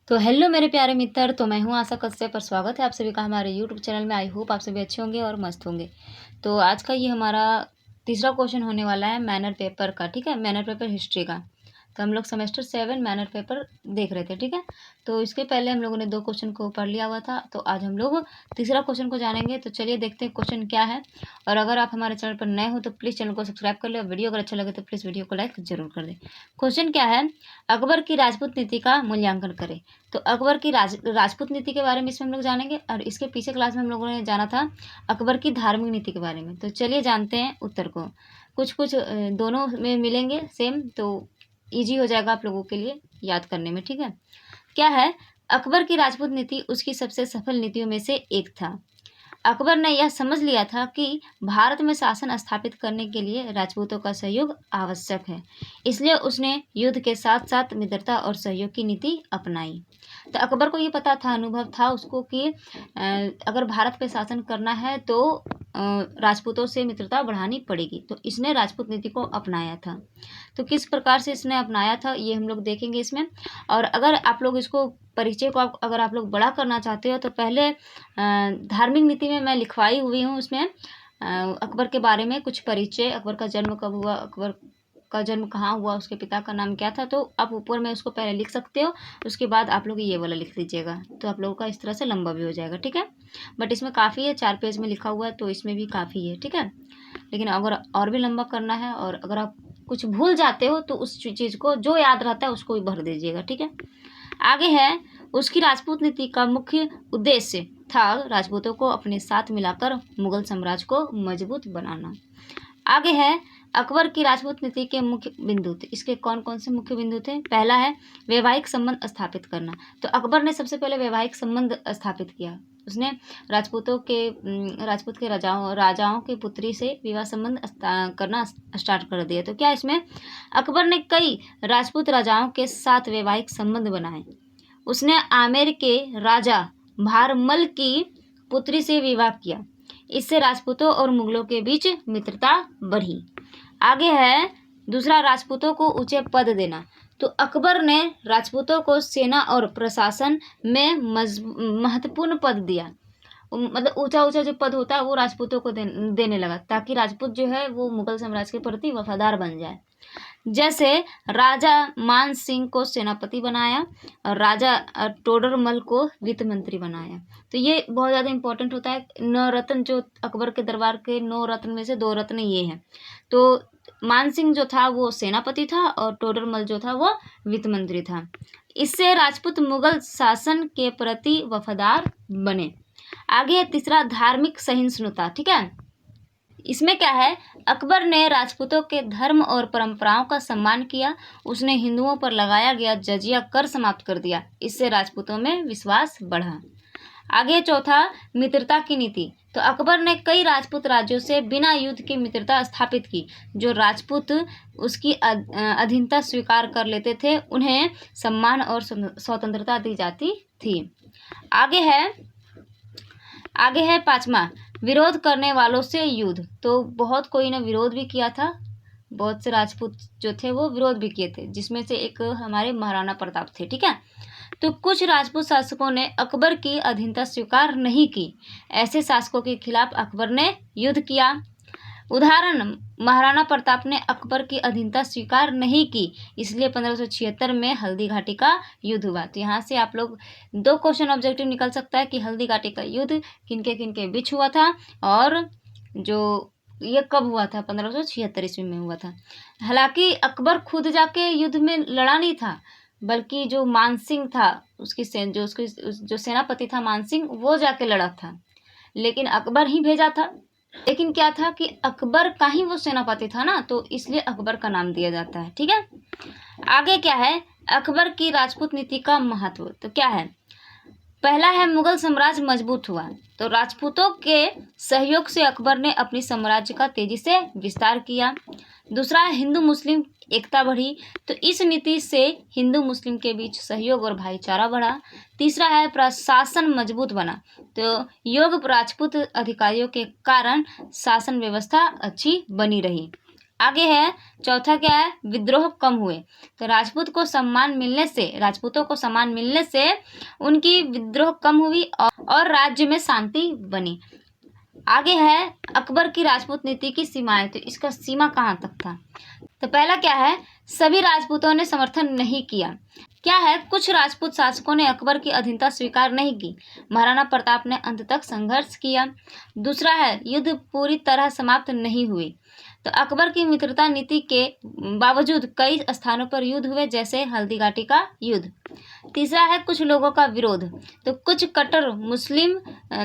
तो हेलो मेरे प्यारे मित्र, तो मैं हूँ आशा कश्यप पर स्वागत है आप सभी का हमारे यूट्यूब चैनल में। आई होप आप सभी अच्छे होंगे और मस्त होंगे। तो आज का ये हमारा तीसरा क्वेश्चन होने वाला है मैनर पेपर का। ठीक है, मैनर पेपर हिस्ट्री का। तो हम लोग सेमेस्टर 7 मैनर पेपर देख रहे थे। ठीक है, तो इसके पहले हम लोगों ने 2 क्वेश्चन को पढ़ लिया हुआ था। तो आज हम लोग तीसरा क्वेश्चन को जानेंगे। तो चलिए देखते हैं क्वेश्चन क्या है। और अगर आप हमारे चैनल पर नए हो तो प्लीज़ चैनल को सब्सक्राइब कर ले और वीडियो अगर अच्छा लगे तो प्लीज़ वीडियो को लाइक जरूर कर दें। क्वेश्चन क्या है, अकबर की राजपूत नीति का मूल्यांकन करें। तो अकबर की राजपूत नीति के बारे में इसमें हम लोग जानेंगे। और इसके पीछे क्लास में हम लोगों ने जाना था अकबर की धार्मिक नीति के बारे में। तो चलिए जानते हैं उत्तर को। कुछ कुछ दोनों में मिलेंगे सेम, तो इजी हो जाएगा आप लोगों के लिए याद करने में। ठीक है, क्या है, अकबर की राजपूत नीति उसकी सबसे सफल नीतियों में से एक था। अकबर ने यह समझ लिया था कि भारत में शासन स्थापित करने के लिए राजपूतों का सहयोग आवश्यक है, इसलिए उसने युद्ध के साथ साथ मित्रता और सहयोग की नीति अपनाई। तो अकबर को ये पता था, अनुभव था उसको कि अगर भारत पे शासन करना है तो राजपूतों से मित्रता बढ़ानी पड़ेगी। तो इसने राजपूत नीति को अपनाया था। तो किस प्रकार से इसने अपनाया था ये हम लोग देखेंगे इसमें। और अगर आप लोग इसको परिचय को अगर आप लोग बड़ा करना चाहते हो तो पहले धार्मिक नीति में मैं लिखवाई हुई हूँ उसमें अकबर के बारे में कुछ परिचय। अकबर का जन्म कब हुआ, अकबर का जन्म कहाँ हुआ, उसके पिता का नाम क्या था। तो आप ऊपर में उसको पहले लिख सकते हो, उसके बाद आप लोग ये वाला लिख लीजिएगा। तो आप लोगों का इस तरह से लंबा भी हो जाएगा। ठीक है, बट इसमें काफ़ी है, 4 पेज में लिखा हुआ है तो इसमें भी काफ़ी है। ठीक है, लेकिन अगर और भी लंबा करना है और अगर आप कुछ भूल जाते हो तो उस चीज़ को जो याद रहता है उसको भी भर दीजिएगा। ठीक है, आगे है, उसकी राजपूत नीति का मुख्य उद्देश्य था राजपूतों को अपने साथ मिलाकर मुगल साम्राज्य को मजबूत बनाना। आगे है, अकबर की राजपूत नीति के मुख्य बिंदु थे। इसके कौन कौन से मुख्य बिंदु थे। पहला है वैवाहिक संबंध स्थापित करना। तो अकबर ने सबसे पहले वैवाहिक संबंध स्थापित किया। उसने राजपूत के राजाओं की पुत्री से विवाह संबंध करना स्टार्ट कर दिया। तो क्या इसमें अकबर ने कई राजपूत राजाओं के साथ वैवाहिक संबंध बनाए। उसने आमेर के राजा भारमल की पुत्री से विवाह किया। इससे राजपूतों और मुगलों के बीच मित्रता बढ़ी। आगे है दूसरा, राजपूतों को ऊंचे पद देना। तो अकबर ने राजपूतों को सेना और प्रशासन में महत्वपूर्ण पद दिया। मतलब ऊंचा ऊंचा जो पद होता है वो राजपूतों को देने लगा, ताकि राजपूत जो है वो मुगल साम्राज्य के प्रति वफादार बन जाए। जैसे राजा मान सिंह को सेनापति बनाया और राजा टोडरमल को वित्त मंत्री बनाया। तो ये बहुत ज़्यादा इंपॉर्टेंट होता है। 9 रत्न जो अकबर के दरबार के 9 रत्न में से 2 रत्न ये हैं। तो मान सिंह जो था वो सेनापति था और टोडरमल जो था वो वित्त मंत्री था। इससे राजपूत मुगल शासन के प्रति वफादार बने। आगे तीसरा, धार्मिक सहिष्णुता। ठीक है, इसमें क्या है, अकबर ने राजपूतों के धर्म और परंपराओं का सम्मान किया। उसने हिंदुओं पर लगाया गया जजिया कर समाप्त कर दिया। इससे राजपूतों में विश्वास बढ़ा। आगे चौथा, मित्रता की नीति। तो अकबर ने कई राजपूत राज्यों से बिना युद्ध की मित्रता स्थापित की। जो राजपूत उसकी अधीनता स्वीकार कर लेते थे उन्हें सम्मान और स्वतंत्रता दी जाती थी। आगे है पांचवा, विरोध करने वालों से युद्ध। तो बहुत कोई ने विरोध भी किया था, बहुत से राजपूत जो थे वो विरोध भी किए थे, जिसमें से एक हमारे महाराणा प्रताप थे। ठीक है, तो कुछ राजपूत शासकों ने अकबर की अधीनता स्वीकार नहीं की। ऐसे शासकों के खिलाफ अकबर ने युद्ध किया। उदाहरण, महाराणा प्रताप ने अकबर की अधीनता स्वीकार नहीं की, इसलिए 1576 में हल्दी घाटी का युद्ध हुआ। तो यहाँ से आप लोग 2 क्वेश्चन ऑब्जेक्टिव निकल सकता है कि हल्दी घाटी का युद्ध किनके किनके बीच हुआ था और जो ये कब हुआ था, 1576 ईस्वी में हुआ था। हालांकि अकबर खुद जाके युद्ध में लड़ा नहीं था, बल्कि जो मानसिंह था उसकी जो सेनापति था मानसिंह, वो जाके लड़ा था। लेकिन अकबर ही भेजा था। लेकिन क्या था कि अकबर का ही वो सेनापति था ना, तो इसलिए अकबर का नाम दिया जाता है। ठीक है, आगे क्या है, अकबर की राजपूत नीति का महत्व। तो क्या है, पहला है मुगल साम्राज्य मजबूत हुआ। तो राजपूतों के सहयोग से अकबर ने अपनी साम्राज्य का तेजी से विस्तार किया। दूसरा है हिंदू मुस्लिम एकता बढ़ी। तो इस नीति से हिंदू मुस्लिम के बीच सहयोग और भाईचारा बढ़ा। तीसरा है प्रशासन मजबूत बना। तो योग्य राजपूत अधिकारियों के कारण शासन व्यवस्था अच्छी बनी रही। आगे है चौथा क्या है, विद्रोह कम हुए। तो राजपूतों को सम्मान मिलने से उनकी विद्रोह कम हुई और राज्य में शांति बनी। आगे है अकबर की राजपूत नीति की सीमाएं। तो इसका सीमा कहाँ तक था? तो पहला क्या है, सभी राजपूतों ने समर्थन नहीं किया। क्या है, कुछ राजपूत शासकों ने अकबर की अधीनता स्वीकार नहीं की। महाराणा प्रताप ने अंत तक संघर्ष किया। दूसरा है, युद्ध पूरी तरह समाप्त नहीं हुई। तो अकबर की मित्रता नीति के बावजूद कई स्थानों पर युद्ध हुए, जैसे हल्दीघाटी का युद्ध। तीसरा है, कुछ लोगों का विरोध। तो कुछ कट्टर मुस्लिम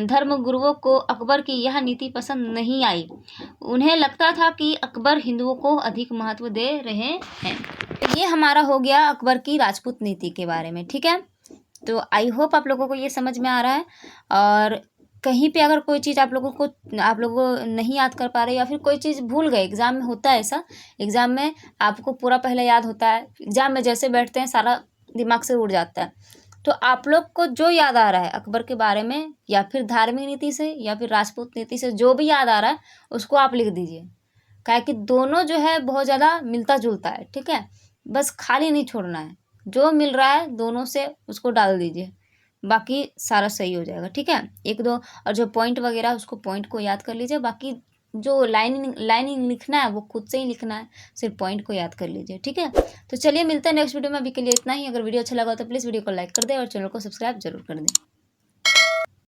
धर्मगुरुओं को अकबर की यह नीति पसंद नहीं आई। उन्हें लगता था कि अकबर हिंदुओं को अधिक महत्व दे रहे हैं। तो ये हमारा हो गया अकबर की राजपूत नीति के बारे में, ठीक है। तो आई होप आप लोगों को ये समझ में आ रहा है। और कहीं पे अगर कोई चीज़ आप लोगों नहीं याद कर पा रहे या फिर कोई चीज़ भूल गए, एग्ज़ाम में होता है ऐसा, एग्ज़ाम में आपको पूरा पहले याद होता है, एग्ज़ाम में जैसे बैठते हैं सारा दिमाग से उड़ जाता है। तो आप लोग को जो याद आ रहा है अकबर के बारे में या फिर धार्मिक नीति से या फिर राजपूत नीति से जो भी याद आ रहा है उसको आप लिख दीजिए, काहे कि दोनों जो है बहुत ज़्यादा मिलता जुलता है, ठीक है। बस खाली नहीं छोड़ना है, जो मिल रहा है दोनों से उसको डाल दीजिए, बाकी सारा सही हो जाएगा, ठीक है। एक दो और जो पॉइंट वगैरह उसको पॉइंट को याद कर लीजिए, बाकी जो लाइनिंग लिखना है वो खुद से ही लिखना है, सिर्फ पॉइंट को याद कर लीजिए, ठीक है। तो चलिए मिलते हैं नेक्स्ट वीडियो में, अभी के लिए इतना ही। अगर वीडियो अच्छा लगा तो प्लीज़ वीडियो को लाइक कर दें और चैनल को सब्सक्राइब जरूर कर दें।